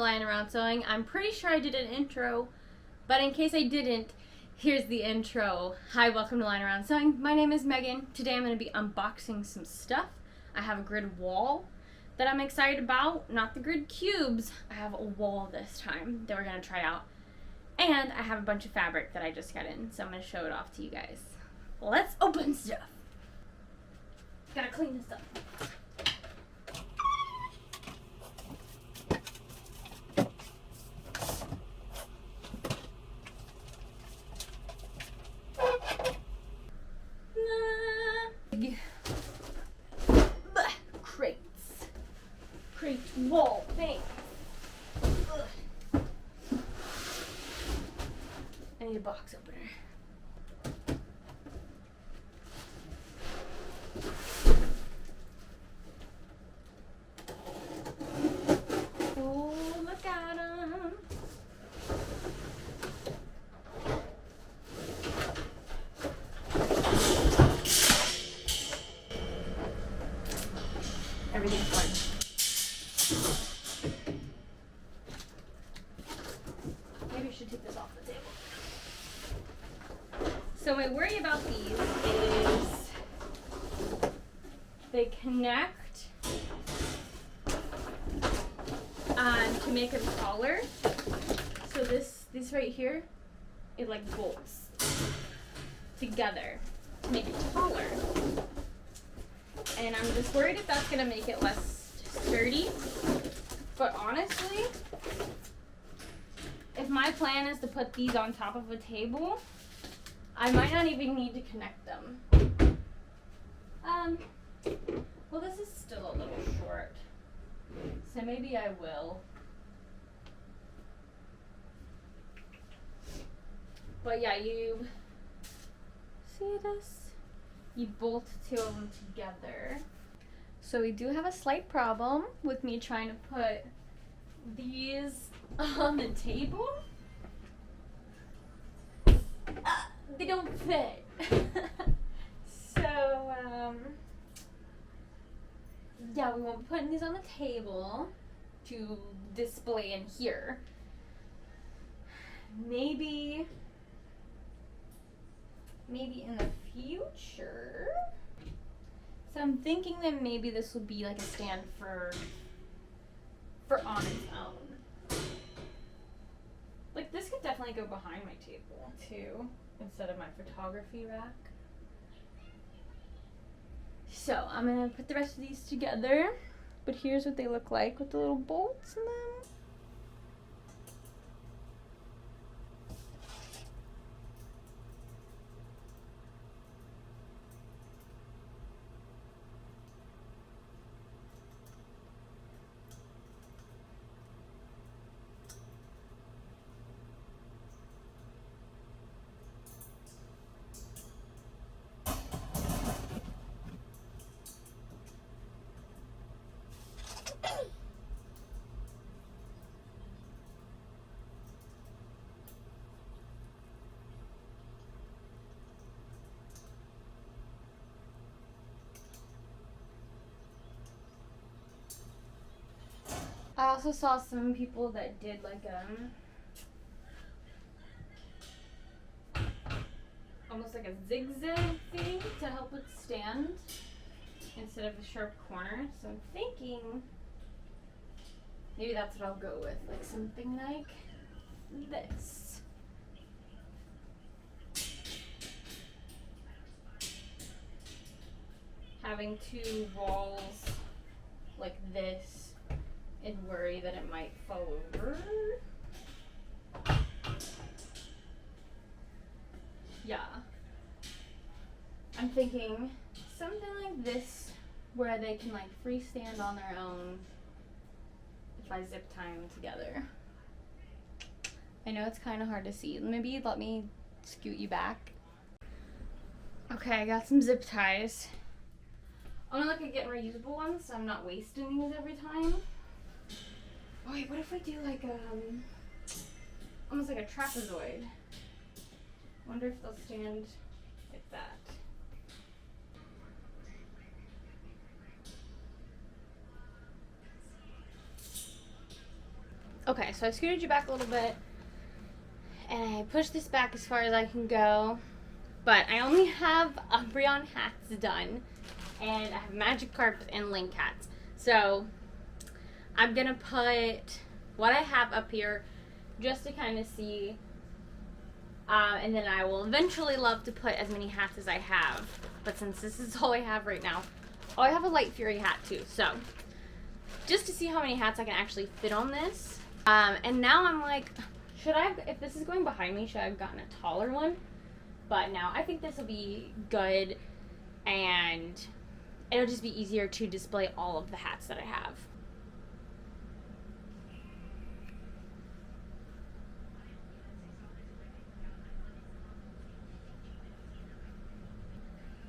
Lying Around Sewing. I'm pretty sure I did an intro, but in case I didn't, here's the intro. Hi, welcome to Lying Around Sewing. My name is Megan. Today I'm going to be unboxing some stuff. I have a grid wall that I'm excited about. Not the grid cubes. I have a wall this time that we're going to try out. And I have a bunch of fabric that I just got in, so I'm going to show it off to you guys. Let's open stuff. Gotta clean this up. Crate wall thing. I need a box opener. Oh, look at them. Everything's fine. Maybe I should take this off the table. So my worry about these is they connect to make them taller. So this right here, it like bolts together to make it taller. And I'm just worried if that's gonna make it less sturdy. But honestly, if my plan is to put these on top of a table, I might not even need to connect them. Well, this is still a little short, so maybe I will. But yeah, you see this? You bolt two of them together. So we do have a slight problem with me trying to put these on the table. They don't fit. So, yeah, we won't be putting these on the table to display in here. Maybe in the future. So I'm thinking that maybe this will be like a stand for on its own. Like this could definitely go behind my table too, instead of my photography rack. So I'm gonna put the rest of these together, but here's what they look like with the little bolts in them. I also saw some people that did like almost like a zigzag thing to help it stand instead of a sharp corner. So I'm thinking maybe that's what I'll go with, like something like this. Having two walls like this and worry that it might fall over. Yeah. I'm thinking something like this where they can like freestand on their own if I zip tie them together. I know it's kind of hard to see. Maybe let me scoot you back. Okay, I got some zip ties. I'm gonna look at getting reusable ones so I'm not wasting these every time. Oh wait, what if we do like almost like a trapezoid? I wonder if they'll stand like that. Okay, so I scooted you back a little bit, and I pushed this back as far as I can go, but I only have Umbreon hats done, and I have Magic Carp and Link hats. So I'm gonna put what I have up here just to kind of see, and then I will eventually love to put as many hats as I have, but since this is all I have right now, oh, I have a Light Fury hat too, so just to see how many hats I can actually fit on this. And now I'm like, should I, if this is going behind me, should I have gotten a taller one? But no, I think this will be good, and it'll just be easier to display all of the hats that I have.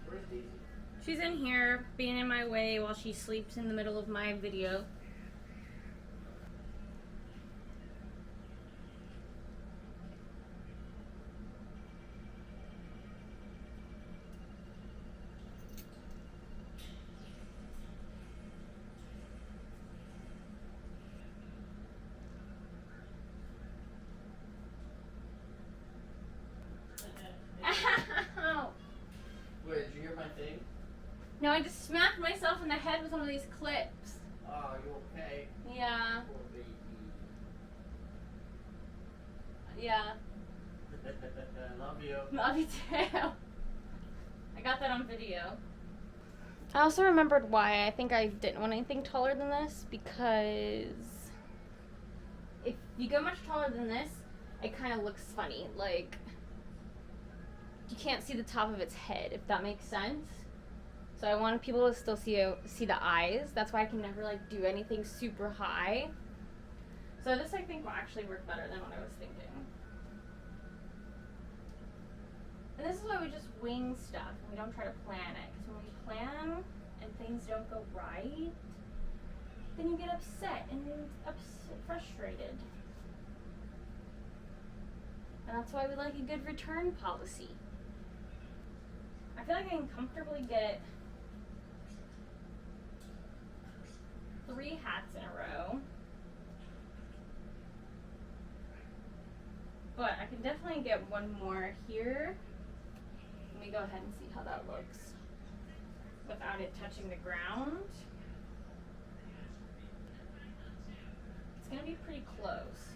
Where's Daisy? She's in here, being in my way while she sleeps in the middle of my video. Wait, did you hear my thing? No, I just smacked myself in the head with one of these clips. Oh, you okay? Yeah. Poor baby. Yeah. Love you. Love you too. I got that on video. I also remembered why I think I didn't want anything taller than this, because if you go much taller than this, it kind of looks funny. Like, you can't see the top of its head, if that makes sense. So I wanted people to still see the eyes. That's why I can never like do anything super high. So this I think will actually work better than what I was thinking. And this is why we just wing stuff and we don't try to plan it. Because when we plan and things don't go right, then you get upset and frustrated. And that's why we like a good return policy. I feel like I can comfortably get 3 hats in a row. But I can definitely get one more here. Let me go ahead and see how that looks without it touching the ground. It's gonna be pretty close.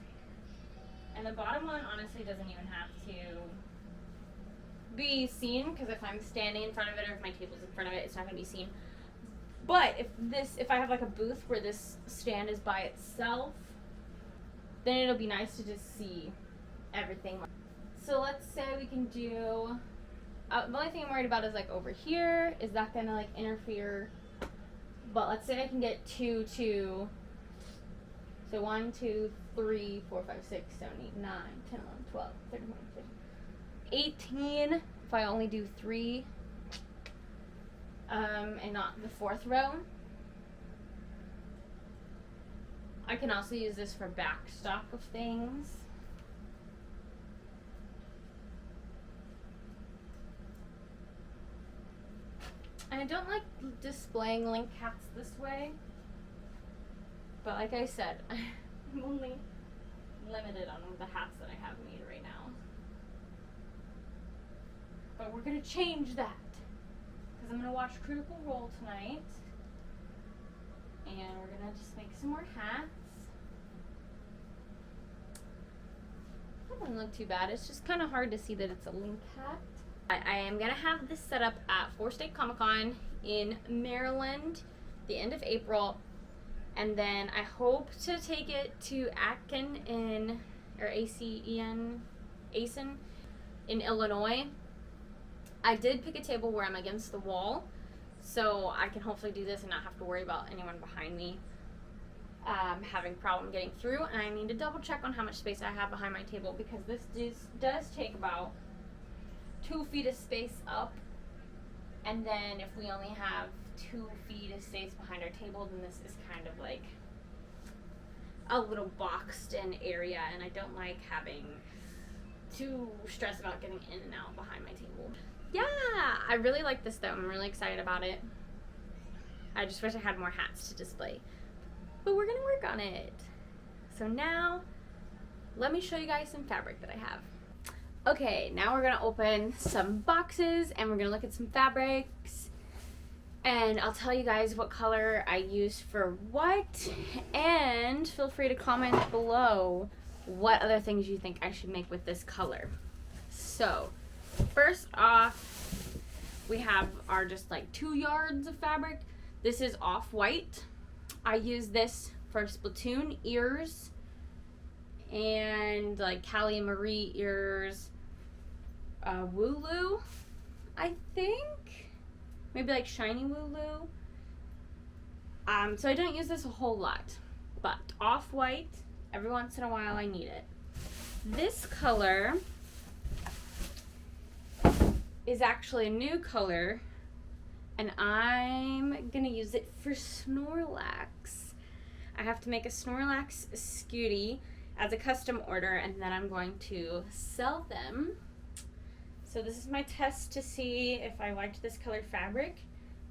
And the bottom one honestly doesn't even have to be seen, because if I'm standing in front of it or if my table's in front of it, it's not gonna be seen. But if I have like a booth where this stand is by itself, then it'll be nice to just see everything. So let's say we can do, the only thing I'm worried about is like over here, is that gonna like interfere? But let's say I can get 2, so 1, 2, 3, 4, 5, 6, 7, 8, 9, 10, 11, 12, 13, 14, 15, 18, if I only do 3, and not the 4th row. I can also use this for backstop of things. And I don't like displaying link hats this way, but like I said, I'm only limited on the hats that I have made right now. But we're gonna change that, because I'm gonna watch Critical Role tonight, and we're gonna just make some more hats. That doesn't look too bad. It's just kind of hard to see that it's a link hat. I am gonna have this set up at 4 State Comic-Con in Maryland, the end of April, and then I hope to take it to ACEN in Illinois. I did pick a table where I'm against the wall, so I can hopefully do this and not have to worry about anyone behind me having a problem getting through. And I need to double check on how much space I have behind my table, because this does take about 2 feet of space up, and then if we only have 2 feet of space behind our table, then this is kind of like a little boxed in area, and I don't like having to stress about getting in and out behind my table. Yeah, I really like this though. I'm really excited about it. I just wish I had more hats to display, but we're gonna work on it. So now, let me show you guys some fabric that I have. Okay, now we're gonna open some boxes and we're gonna look at some fabrics. And I'll tell you guys what color I used for what. And feel free to comment below what other things you think I should make with this color. So, first off, we have our just like 2 yards of fabric. This is off-white. I use this for Splatoon ears and like Callie and Marie ears. Wooloo, I think. Maybe like shiny Wooloo. So I don't use this a whole lot, but off-white, every once in a while I need it. This color is actually a new color, and I'm gonna use it for Snorlax. I have to make a Snorlax Scooty as a custom order, and then I'm going to sell them. So this is my test to see if I liked this color fabric,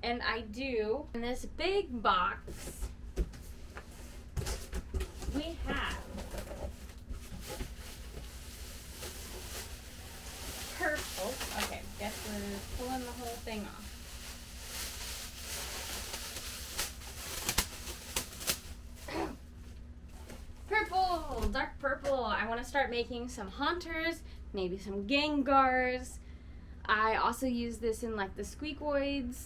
and I do. In this big box, we have purple. Okay, guess we're pulling the whole thing off. Purple, dark purple. I want to start making some Haunters, maybe some Gengars. I also use this in like the Squeakoids,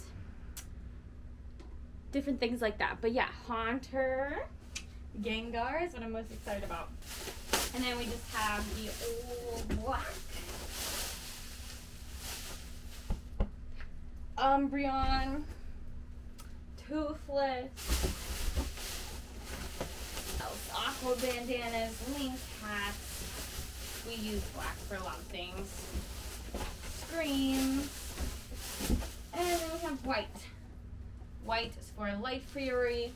different things like that. But yeah, Haunter, Gengar is what I'm most excited about. And then we just have the old black Umbreon, Toothless, Aqua Bandanas, Link Cats. We use black for a lot of things. Screams. And then we have white. White is for Light Fury.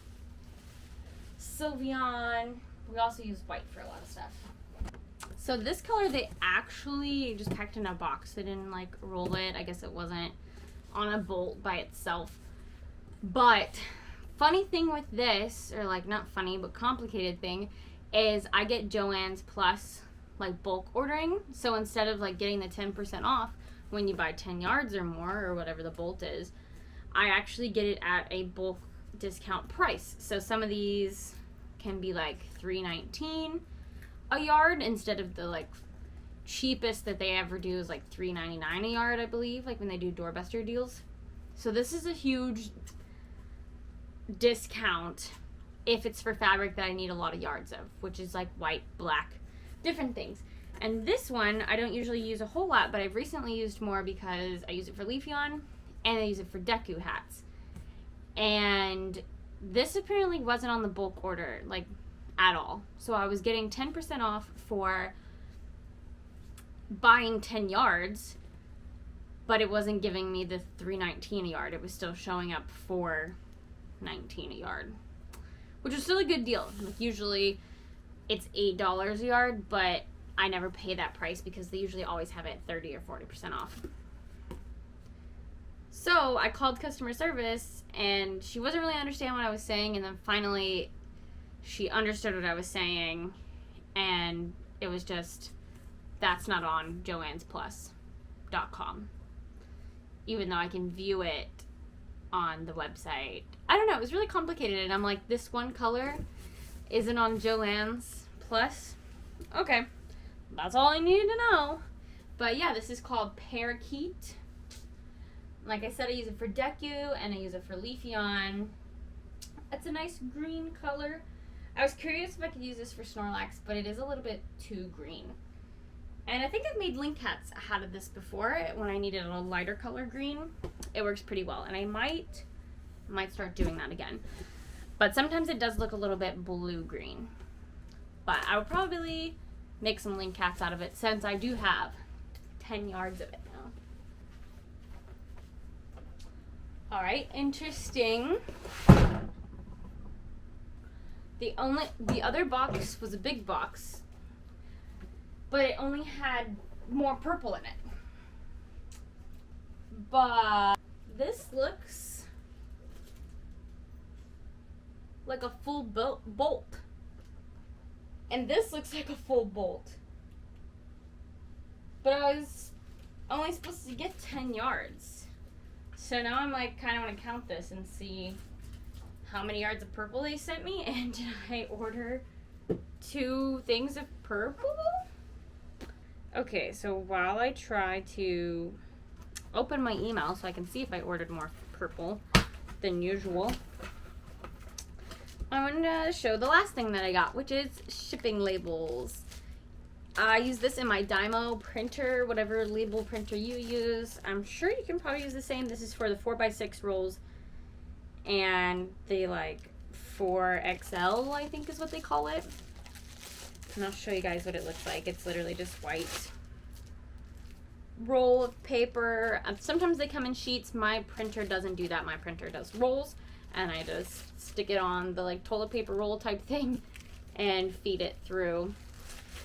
Sylveon. We also use white for a lot of stuff. So this color they actually just packed in a box. They didn't like roll it. I guess it wasn't on a bolt by itself. But funny thing with this, or like not funny but complicated thing, is I get Joann's Plus like bulk ordering. So instead of like getting the 10% off when you buy 10 yards or more or whatever the bolt is, I actually get it at a bulk discount price. So some of these can be like $3.19 a yard instead of the like cheapest that they ever do is like $3.99 a yard, I believe, like when they do doorbuster deals. So this is a huge discount if it's for fabric that I need a lot of yards of, which is like white, black, different things. And this one I don't usually use a whole lot, but I've recently used more because I use it for Leafeon and I use it for Deku hats. And this apparently wasn't on the bulk order like at all. So I was getting 10% off for buying 10 yards, but it wasn't giving me the $3.19 a yard. It was still showing up for $19 a yard, which is still a good deal. Like usually it's $8 a yard, but I never pay that price because they usually always have it 30 or 40% off. So I called customer service and she wasn't really understanding what I was saying, and then finally she understood what I was saying, and it was just, that's not on joannsplus.com, even though I can view it on the website. I don't know, it was really complicated, and I'm like, this one color isn't on Joann's Plus. Okay, that's all I needed to know. But yeah, this is called Parakeet. Like I said, I use it for Deku and I use it for Leafeon. It's a nice green color. I was curious if I could use this for Snorlax, but it is a little bit too green. And I think I've made Link Cats out of this before when I needed a lighter color green. It works pretty well, and I might start doing that again. But sometimes it does look a little bit blue-green. But I would probably make some Link Cats out of it since I do have 10 yards of it now. Alright, interesting. The other box was a big box, but it only had more purple in it. But this looks like a full bolt. And this looks like a full bolt. But I was only supposed to get 10 yards. So now I'm like, kind of want to count this and see how many yards of purple they sent me. And did I order 2 things of purple? Okay, so while I try to open my email so I can see if I ordered more purple than usual, I wanted to show the last thing that I got, which is shipping labels. I use this in my DYMO printer, whatever label printer you use. I'm sure you can probably use the same. This is for the 4x6 rolls, and they like 4XL, I think is what they call it. And I'll show you guys what it looks like. It's literally just white roll of paper. Sometimes they come in sheets. My printer doesn't do that. My printer does rolls, and I just stick it on the like toilet paper roll type thing and feed it through.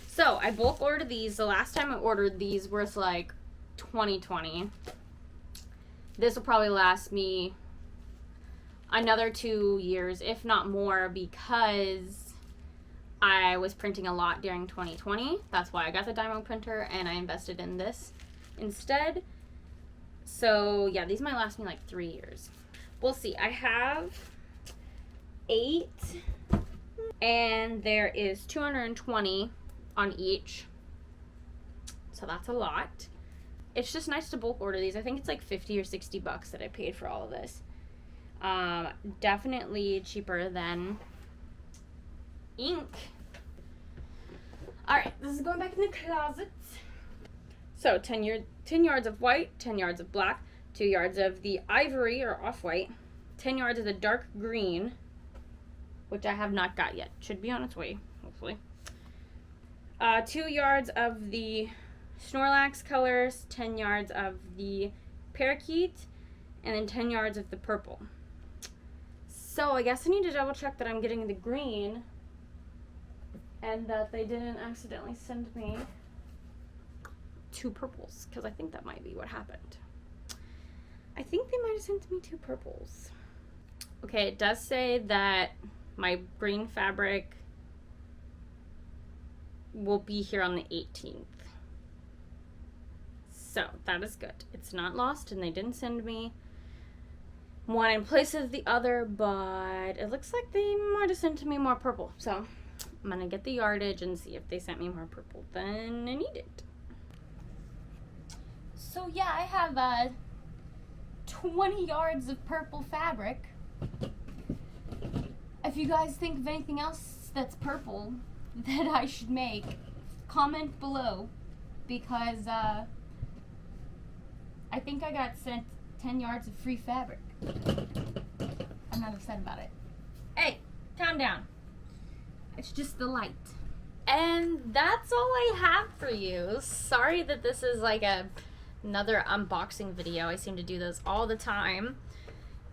So I bulk ordered these. The last time I ordered these was like 2020. This will probably last me another 2 years, if not more, because I was printing a lot during 2020. That's why I got the DYMO printer, and I invested in this instead. So yeah, these might last me like 3 years. We'll see. I have 8, and there is 220 on each, so that's a lot. It's just nice to bulk order these. I think it's like 50 or 60 bucks that I paid for all of this. Definitely cheaper than ink. Alright, this is going back in the closet. So 10 yards of white, 10 yards of black, 2 yards of the ivory or off-white, 10 yards of the dark green, which I have not got yet. Should be on its way, hopefully. 2 yards of the Snorlax colors, 10 yards of the parakeet, and then 10 yards of the purple. So I guess I need to double check that I'm getting the green and that they didn't accidentally send me 2 purples, because I think that might be what happened. I think they might have sent me 2 purples. Okay, it does say that my green fabric will be here on the 18th. So that is good. It's not lost, and they didn't send me one in place of the other, but it looks like they might have sent me more purple. So I'm gonna get the yardage and see if they sent me more purple than I needed. So yeah, I have 20 yards of purple fabric. If you guys think of anything else that's purple that I should make, comment below, because I think I got sent 10 yards of free fabric. I'm not upset about it. Hey, calm down. It's just the light. And that's all I have for you. Sorry that this is like another unboxing video. I seem to do those all the time.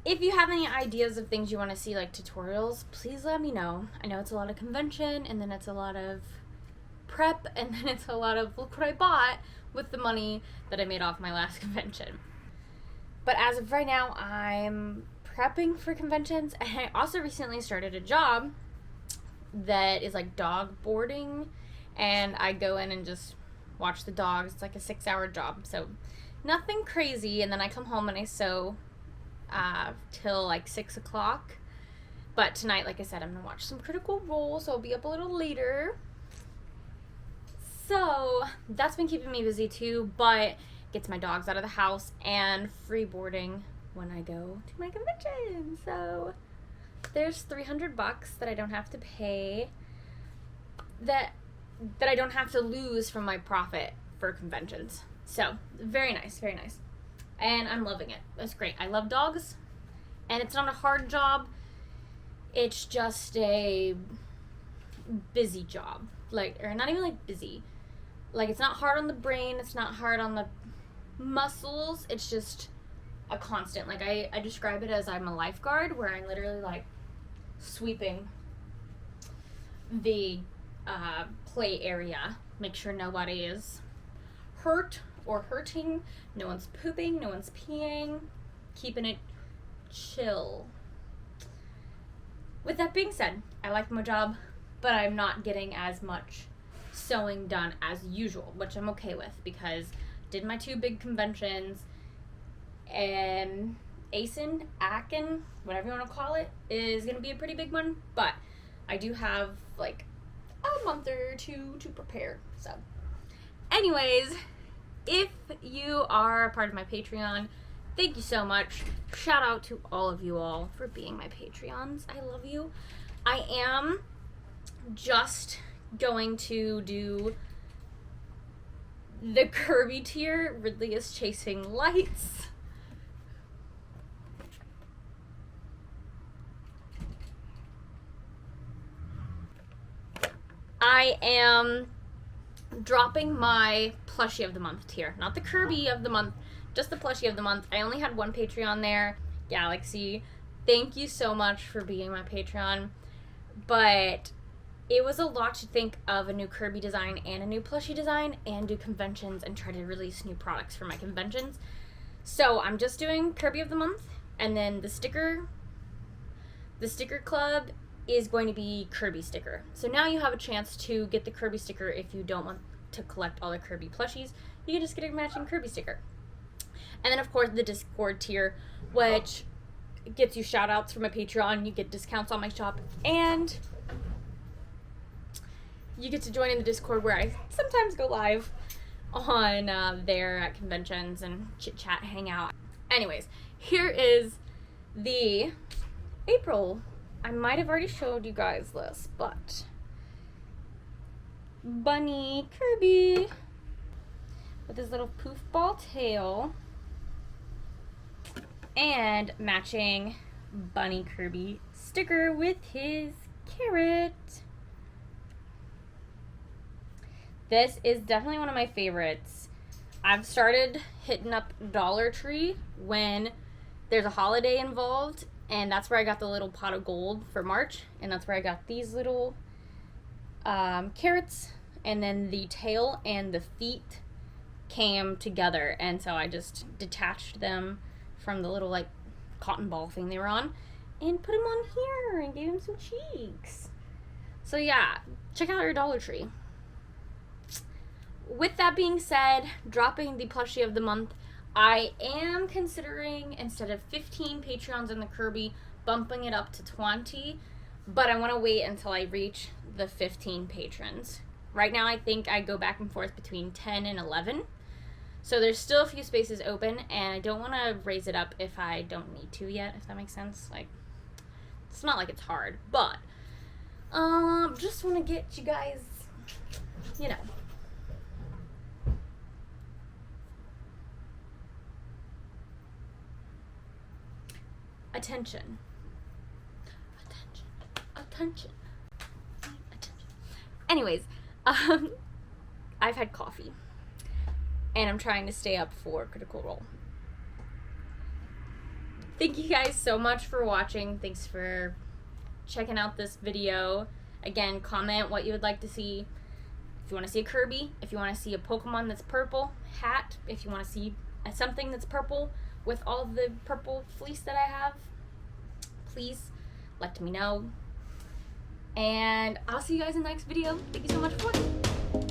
If you have any ideas of things you want to see, like tutorials, please let me know. I know it's a lot of convention, and then it's a lot of prep, and then it's a lot of look what I bought with the money that I made off my last convention. But as of right now, I'm prepping for conventions, and I also recently started a job that is like dog boarding, and I go in and just watch the dogs. It's like a 6-hour job, so nothing crazy, and then I come home and I sew till like 6 o'clock. But tonight, like I said, I'm gonna watch some Critical Role, so I'll be up a little later. So that's been keeping me busy too, but gets my dogs out of the house and free boarding when I go to my convention. So there's $300 that I don't have to pay, that I don't have to lose from my profit for conventions. So very nice, very nice. And I'm loving it. It's great. I love dogs, and it's not a hard job. It's just a busy job. Like, or not even like busy. Like, it's not hard on the brain. It's not hard on the muscles. It's just a constant. Like, I describe it as I'm a lifeguard, where I'm literally like sweeping the play area, make sure nobody is hurt or hurting, no one's pooping, no one's peeing, keeping it chill. With that being said, I like my job, but I'm not getting as much sewing done as usual, which I'm okay with because did my 2 big conventions, and Aachen, whatever you want to call it, is going to be a pretty big one, but I do have like a month or 2 to prepare. So anyways, if you are a part of my Patreon, thank you so much. Shout out to all of you all for being my Patreons. I love you. I am just going to do the Kirby tier. Ridley is chasing lights. I am dropping my plushie of the month tier. Not the Kirby of the month, just the plushie of the month. I only had one Patreon there, Galaxy. Thank you so much for being my Patreon. But it was a lot to think of a new Kirby design and a new plushie design and do conventions and try to release new products for my conventions. So I'm just doing Kirby of the month, and then the sticker club is going to be Kirby sticker. So now you have a chance to get the Kirby sticker if you don't want to collect all the Kirby plushies. You can just get a matching Kirby sticker. And then of course the Discord tier, which gets you shout outs from my Patreon, you get discounts on my shop, and you get to join in the Discord where I sometimes go live on there at conventions and chit chat, hang out. Anyways, here is the April. I might have already showed you guys this, but bunny Kirby with his little poof ball tail and matching bunny Kirby sticker with his carrot. This is definitely one of my favorites. I've started hitting up Dollar Tree when there's a holiday involved, and that's where I got the little pot of gold for March, and that's where I got these little carrots, and then the tail and the feet came together, and so I just detached them from the little like cotton ball thing they were on and put them on here and gave them some cheeks. So yeah, check out your Dollar Tree. With that being said, dropping the plushie of the month, I am considering, instead of 15 Patreons in the Kirby, bumping it up to 20, but I want to wait until I reach the 15 patrons. Right now I think I go back and forth between 10 and 11, so there's still a few spaces open, and I don't want to raise it up if I don't need to yet, if that makes sense. Like, it's not like it's hard, but just want to get you guys, you know. Attention. Anyways, I've had coffee, and I'm trying to stay up for Critical Role. Thank you guys so much for watching. Thanks for checking out this video. Again, comment what you would like to see. If you want to see a Kirby, if you want to see a Pokemon that's purple hat, if you want to see something that's purple with all the purple fleece that I have, please let me know. And I'll see you guys in the next video. Thank you so much for watching.